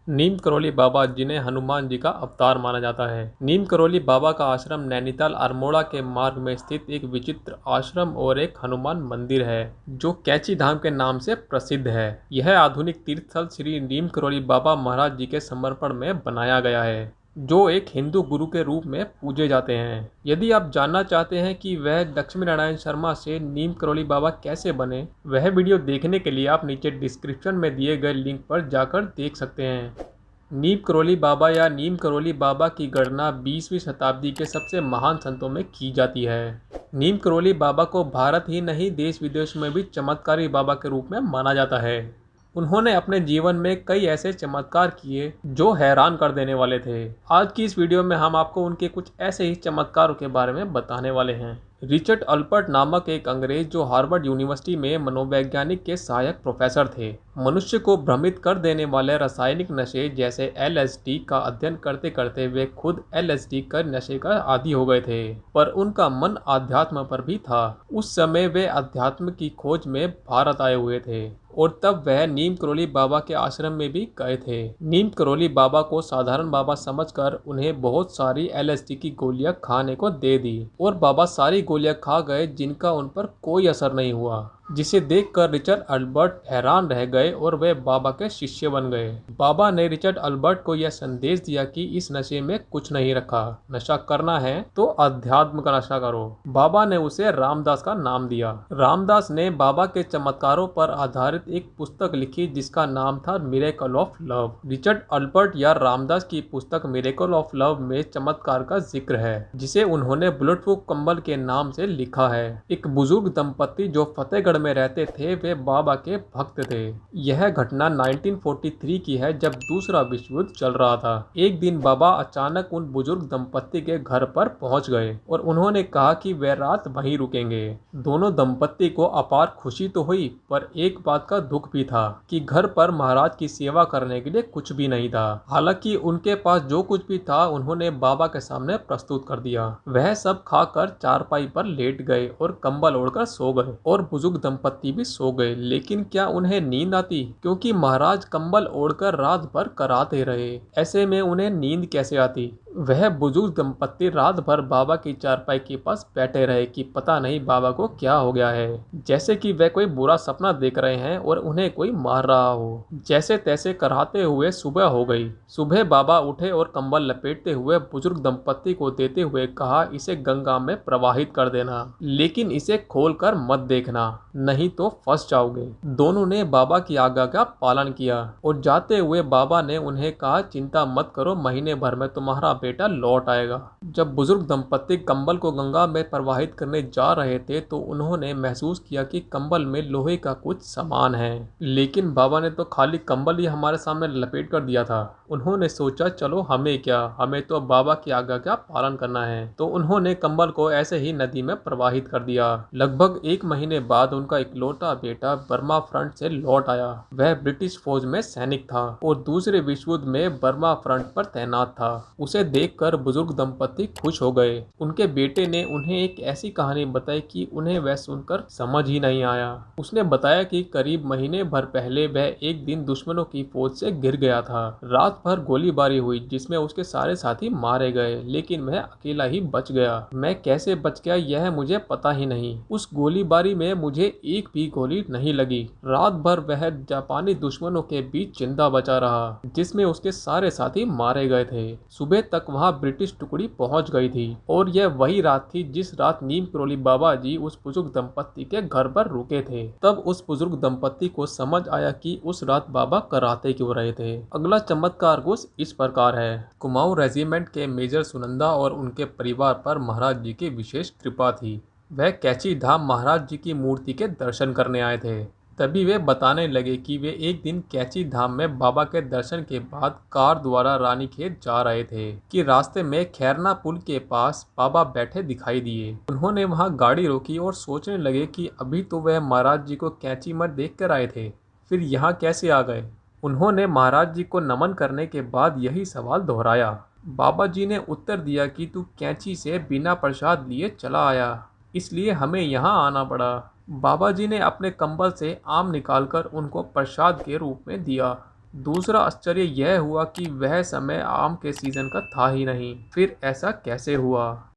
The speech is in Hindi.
नीम करोली बाबा जिन्हें हनुमान जी का अवतार माना जाता है। नीम करोली बाबा का आश्रम नैनीताल अल्मोड़ा के मार्ग में स्थित एक विचित्र आश्रम और एक हनुमान मंदिर है जो कैची धाम के नाम से प्रसिद्ध है। यह आधुनिक तीर्थ स्थल श्री नीम करोली बाबा महाराज जी के समर्पण में बनाया गया है जो एक हिंदू गुरु के रूप में पूजे जाते हैं। यदि आप जानना चाहते हैं कि वह लक्ष्मी नारायण शर्मा से नीम करोली बाबा कैसे बने, वह वीडियो देखने के लिए आप नीचे डिस्क्रिप्शन में दिए गए लिंक पर जाकर देख सकते हैं। नीम करोली बाबा या नीम करोली बाबा की गणना 20वीं शताब्दी के सबसे महान संतों में की जाती है। नीम करोली बाबा को भारत ही नहीं देश विदेश में भी चमत्कारी बाबा के रूप में माना जाता है। उन्होंने अपने जीवन में कई ऐसे चमत्कार किए जो हैरान कर देने वाले थे। आज की इस वीडियो में हम आपको उनके कुछ ऐसे ही चमत्कारों के बारे में बताने वाले हैं। रिचर्ड अल्बर्ट नामक एक अंग्रेज जो हार्वर्ड यूनिवर्सिटी में मनोवैज्ञानिक के सहायक प्रोफेसर थे, मनुष्य को भ्रमित कर देने वाले रासायनिक नशे जैसे एलएसडी का अध्ययन करते करते वे खुद एलएसडी का नशे का आदी हो गए थे, पर उनका मन आध्यात्म पर भी था। उस समय वे अध्यात्म की खोज में भारत आए हुए थे और तब वह नीम करोली बाबा के आश्रम में भी गए थे। नीम करोली बाबा को साधारण बाबा समझकर उन्हें बहुत सारी एलएसडी की गोलियां खाने को दे दी और बाबा सारी गोलियां खा गए जिनका उन पर कोई असर नहीं हुआ, जिसे देखकर रिचर्ड अल्बर्ट हैरान रह गए और वे बाबा के शिष्य बन गए। बाबा ने रिचर्ड अल्बर्ट को यह संदेश दिया कि इस नशे में कुछ नहीं रखा, नशा करना है तो अध्यात्म का नशा करो। बाबा ने उसे रामदास का नाम दिया। रामदास ने बाबा के चमत्कारों पर आधारित एक पुस्तक लिखी जिसका नाम था miracle of love. Richard Albert या रामदास की पुस्तक मिरेकल ऑफ लव में चमत्कार का जिक्र है जिसे उन्होंने बुलेट प्रूफ कंबल के नाम से लिखा है। एक बुजुर्ग दंपति जो फतेहगढ़ में रहते थे वे बाबा के भक्त थे। यह घटना 1943 की है जब दूसरा विश्व युद्ध चल रहा था। एक दिन बाबा अचानक उन बुजुर्ग दंपति के घर पर पहुंच गए और उन्होंने कहा कि वे रात वहीं रुकेंगे। दोनों दंपति को अपार खुशी तो हुई पर एक बात का दुख भी था कि घर पर महाराज की सेवा करने के लिए कुछ भी नहीं था। हालांकि उनके पास जो कुछ भी था उन्होंने बाबा के सामने प्रस्तुत कर दिया। वह सब खाकर चारपाई पर लेट गए और कंबल ओढ़कर सो गए और बुजुर्ग दंपति भी सो गए। लेकिन क्या उन्हें नींद आती, क्योंकि महाराज कंबल ओढ़कर रात भर कराते रहे। ऐसे में उन्हें नींद कैसे आती। वह बुजुर्ग दंपति रात भर बाबा की चारपाई के पास बैठे रहे कि पता नहीं बाबा को क्या हो गया है, जैसे कि वह कोई बुरा सपना देख रहे हैं और उन्हें कोई मार रहा हो। जैसे तैसे कराते हुए सुबह हो गई। सुबह बाबा उठे और कंबल लपेटते हुए बुजुर्ग दंपति को देते हुए कहा, इसे गंगा में प्रवाहित कर देना, लेकिन इसे खोलकर मत देखना, नहीं तो फंस जाओगे। दोनों ने बाबा की आज्ञा का पालन किया और जाते हुए बाबा ने उन्हें कहा, चिंता मत करो, महीने भर में तुम्हारा बेटा लौट आएगा। जब बुजुर्ग दंपति कंबल को गंगा में प्रवाहित करने जा रहे थे तो उन्होंने महसूस किया कि कंबल में लोहे का कुछ सामान है, लेकिन बाबा ने तो खाली कंबल ही हमारे सामने लपेट कर दिया था। उन्होंने सोचा चलो हमें क्या, हमें तो बाबा की आज्ञा का पालन करना है। तो उन्होंने कंबल को ऐसे ही नदी में प्रवाहित कर दिया। लगभग एक महीने बाद उनका इकलौता बेटा बर्मा फ्रंट से लौट आया। वह ब्रिटिश फौज में सैनिक था और दूसरे विश्व युद्ध में बर्मा फ्रंट पर तैनात था। उसे देखकर बुजुर्ग दंपति खुश हो गए। उनके बेटे ने उन्हें एक ऐसी कहानी बताई कि उन्हें वह सुनकर समझ ही नहीं आया। उसने बताया कि करीब महीने भर पहले वह एक दिन दुश्मनों की फौज से गिर गया था। रात भर गोलीबारी हुई जिसमें उसके सारे साथी मारे गए, लेकिन वह अकेला ही बच गया। मैं कैसे बच गया यह मुझे पता ही नहीं। उस गोलीबारी में मुझे एक भी गोली नहीं लगी। रात भर वह जापानी दुश्मनों के बीच जिंदा बचा रहा जिसमें उसके सारे साथी मारे गए थे। सुबह तक वहां ब्रिटिश टुकड़ी पहुंच गई थी और यह वही रात थी जिस रात नीम करोली बाबा जी उस बुजुर्ग दंपति के घर पर रुके थे। तब उस बुजुर्ग दंपति को समझ आया कि उस रात बाबा कराते क्यों रहे थे। अगला चमत्कार कुछ इस प्रकार है। कुमाऊं रेजिमेंट के मेजर सुनंदा और उनके परिवार पर महाराज जी की विशेष कृपा थी। वह कैची धाम महाराज जी की मूर्ति के दर्शन करने आए थे। तभी वे बताने लगे कि वे एक दिन कैची धाम में बाबा के दर्शन के बाद कार द्वारा रानीखेत जा रहे थे कि रास्ते में खैरना पुल के पास बाबा बैठे दिखाई दिए। उन्होंने वहां गाड़ी रोकी और सोचने लगे कि अभी तो वह महाराज जी को कैची में देख कर आए थे, फिर यहाँ कैसे आ गए। उन्होंने महाराज जी को नमन करने के बाद यही सवाल दोहराया। बाबा जी ने उत्तर दिया कि तू कैंची से बिना प्रसाद लिए चला आया, इसलिए हमें यहाँ आना पड़ा। बाबा जी ने अपने कंबल से आम निकालकर उनको प्रसाद के रूप में दिया। दूसरा आश्चर्य यह हुआ कि वह समय आम के सीजन का था ही नहीं। फिर ऐसा कैसे हुआ?